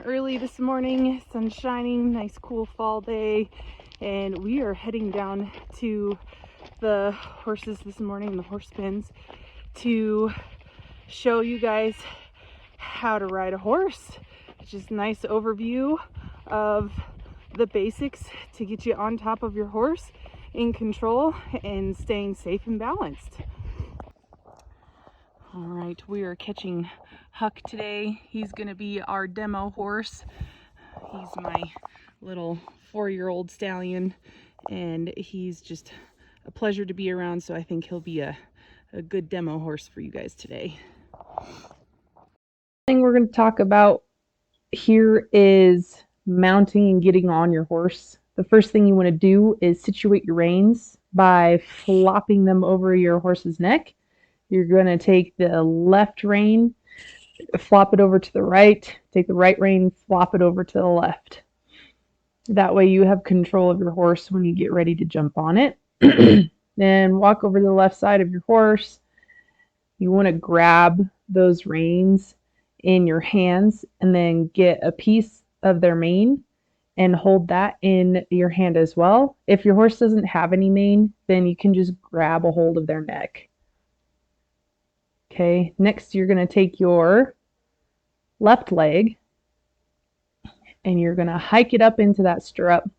early this morning, sun shining, nice cool fall day, and we are heading down to the horses this morning, the horse pens, to show you guys how to ride a horse. Just a nice overview of the basics to get you on top of your horse, in control, and staying safe and balanced. All right, we are catching Huck today. He's gonna be our demo horse. He's my little 4-year-old stallion, and he's just a pleasure to be around, so I think he'll be a good demo horse for you guys today. The thing we're going to talk about here is mounting and getting on your horse. The first thing you want to do is situate your reins by flopping them over your horse's neck. You're going to take the left rein, flop it over to the right, take the right rein, flop it over to the left. That way you have control of your horse when you get ready to jump on it. Then walk over to the left side of your horse. You want to grab those reins in your hands and then get a piece of their mane and hold that in your hand as well. If your horse doesn't have any mane, then you can just grab a hold of their neck. Okay, next you're going to take your left leg and you're going to hike it up into that stirrup.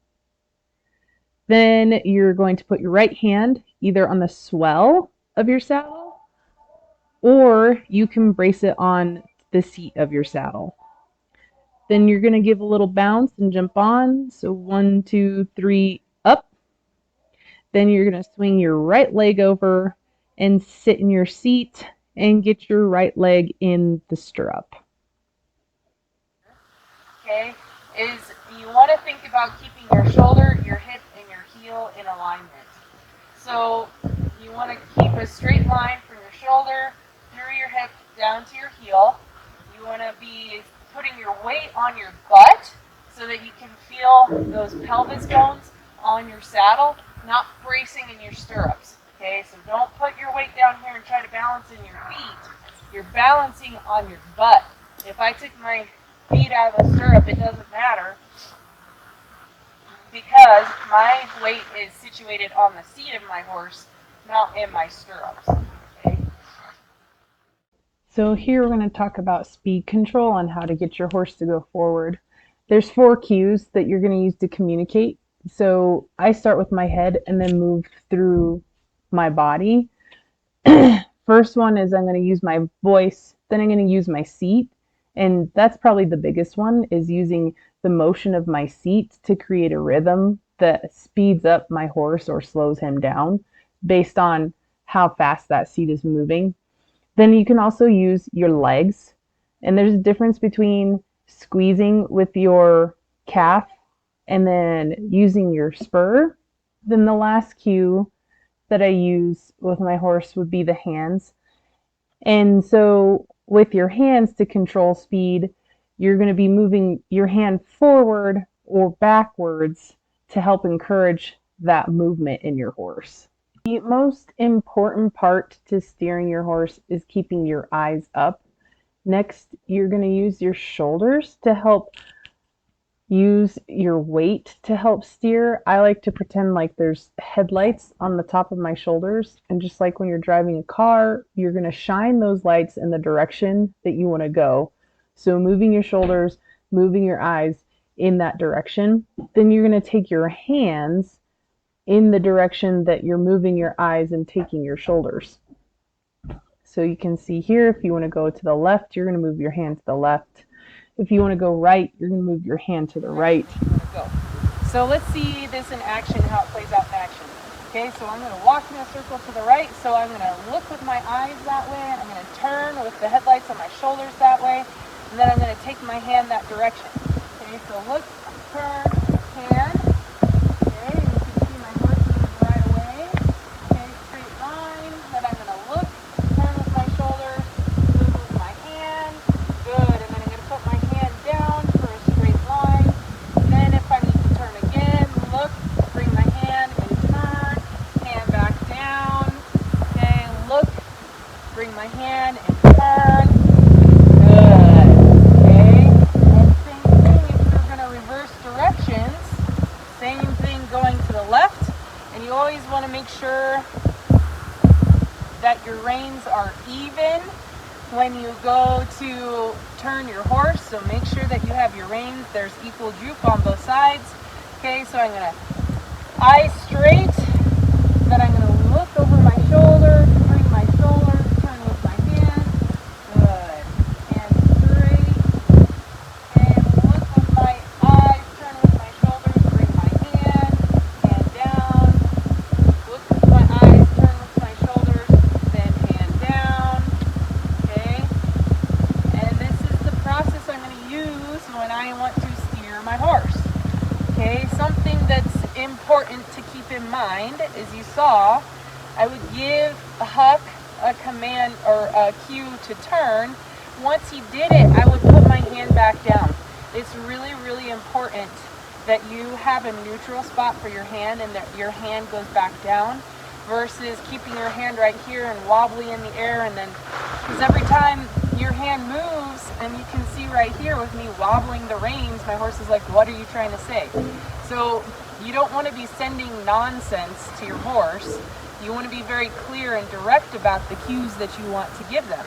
Then you're going to put your right hand either on the swell of your saddle, or you can brace it on the seat of your saddle. Then you're going to give a little bounce and jump on. So 1, 2, 3, up. Then you're going to swing your right leg over and sit in your seat and get your right leg in the stirrup. Okay, you want to think about keeping your shoulder, your hip, and your heel in alignment. So you want to keep a straight line from your shoulder through your hip down to your heel. You want to be putting your weight on your butt so that you can feel those pelvis bones on your saddle, not bracing in your stirrups. Okay, so don't put your weight down here and try to balance in your feet. You're balancing on your butt. If I took my feet out of the stirrup, it doesn't matter because my weight is situated on the seat of my horse, not in my stirrups. Okay? So here we're going to talk about speed control on how to get your horse to go forward. There's 4 cues that you're going to use to communicate. So I start with my head and then move through my body. First one is I'm going to use my voice, then I'm going to use my seat. And that's probably the biggest one, is using the motion of my seat to create a rhythm that speeds up my horse or slows him down based on how fast that seat is moving. Then you can also use your legs. And there's a difference between squeezing with your calf and then using your spur. Then the last cue that I use with my horse would be the hands. And so with your hands to control speed, you're going to be moving your hand forward or backwards to help encourage that movement in your horse. The most important part to steering your horse is keeping your eyes up. Next, you're going to use your shoulders to help use your weight to help steer. I like to pretend like there's headlights on the top of my shoulders, and just like when you're driving a car, you're going to shine those lights in the direction that you want to go. So moving your shoulders, moving your eyes in that direction. Then you're going to take your hands in the direction that you're moving your eyes and taking your shoulders. So you can see here, if you want to go to the left, you're going to move your hand to the left. If you want to go right, you're going to move your hand to the right. Go. So let's see this in action, how it plays out in action. Okay, so I'm going to walk in a circle to the right, so I'm going to look with my eyes that way, I'm going to turn with the headlights on my shoulders that way, and then I'm going to take my hand that direction. Okay, so look, turn, hand. Okay, and you can see my horse moves right away. Okay, straight line. Then I'm going to look, turn with my shoulders, move with my hand. Good, and then I'm going to put my hand down for a straight line. And then if I need to turn again, look, bring my hand and turn, hand back down. Okay, look, bring my hand and turn. Good. Okay, and same Same thing going to the left, and you always want to make sure that your reins are even when you go to turn your horse. So make sure that you have your reins, there's equal droop on both sides. Okay, so I'm going to eyes straight, then I'm going to look over my shoulder, bring my shoulders, turn with my hand, good, and straight, and look with my eyes, turn with my shoulders, bring my hand down, look with my eyes, turn with my shoulders, then hand down, okay, and this is the process I'm going to use when I want to steer my horse. Okay, something that's important to keep in mind is you saw I would give Huck a command or a cue to turn. Once he did it, I would put my hand back down. It's really, really important that you have a neutral spot for your hand and that your hand goes back down versus keeping your hand right here and wobbly in the air, and then because every time your hand moves, and you can see right here with me wobbling the reins, my horse is like, what are you trying to say? So you don't want to be sending nonsense to your horse. You want to be very clear and direct about the cues that you want to give them.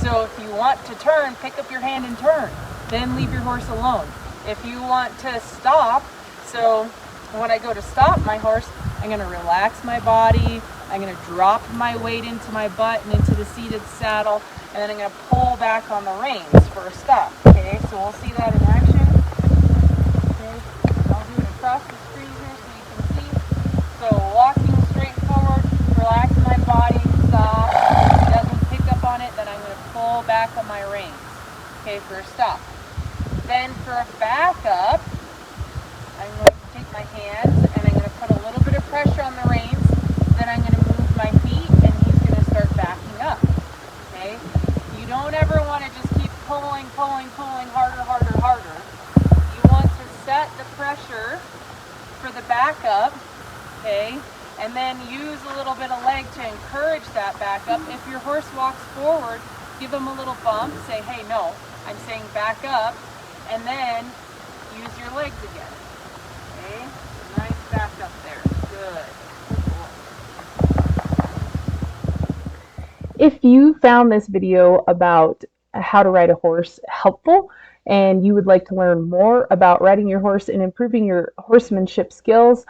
So if you want to turn, pick up your hand and turn. Then leave your horse alone. If you want to stop, so when I go to stop my horse, I'm going to relax my body. I'm going to drop my weight into my butt and into the seated saddle. And then I'm going to pull back on the reins for a stop. Okay, so we'll see that in action. Okay, I'll do it across the screen here so you can see. So walking straight forward, relax my body, stop. If it doesn't pick up on it, then I'm going to pull back on my reins. Okay, for a stop. Then for a backup, I'm going to take my hands and I'm going to put a little bit of pressure on the reins. Then I'm going to move my feet and he's going to start backing up. Okay? You don't ever want to just keep pulling harder. You want to set the pressure for the backup, okay? And then use a little bit of leg to encourage that backup. If your horse walks forward, give him a little bump, say, hey, no, I'm saying back up, and then use your legs again. Okay? Nice back up there. Good. If you found this video about how to ride a horse helpful and you would like to learn more about riding your horse and improving your horsemanship skills,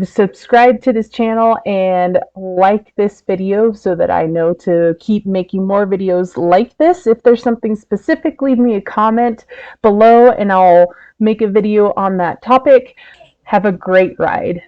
subscribe to this channel and like this video so that I know to keep making more videos like this. If there's something specific, leave me a comment below and I'll make a video on that topic. Have a great ride.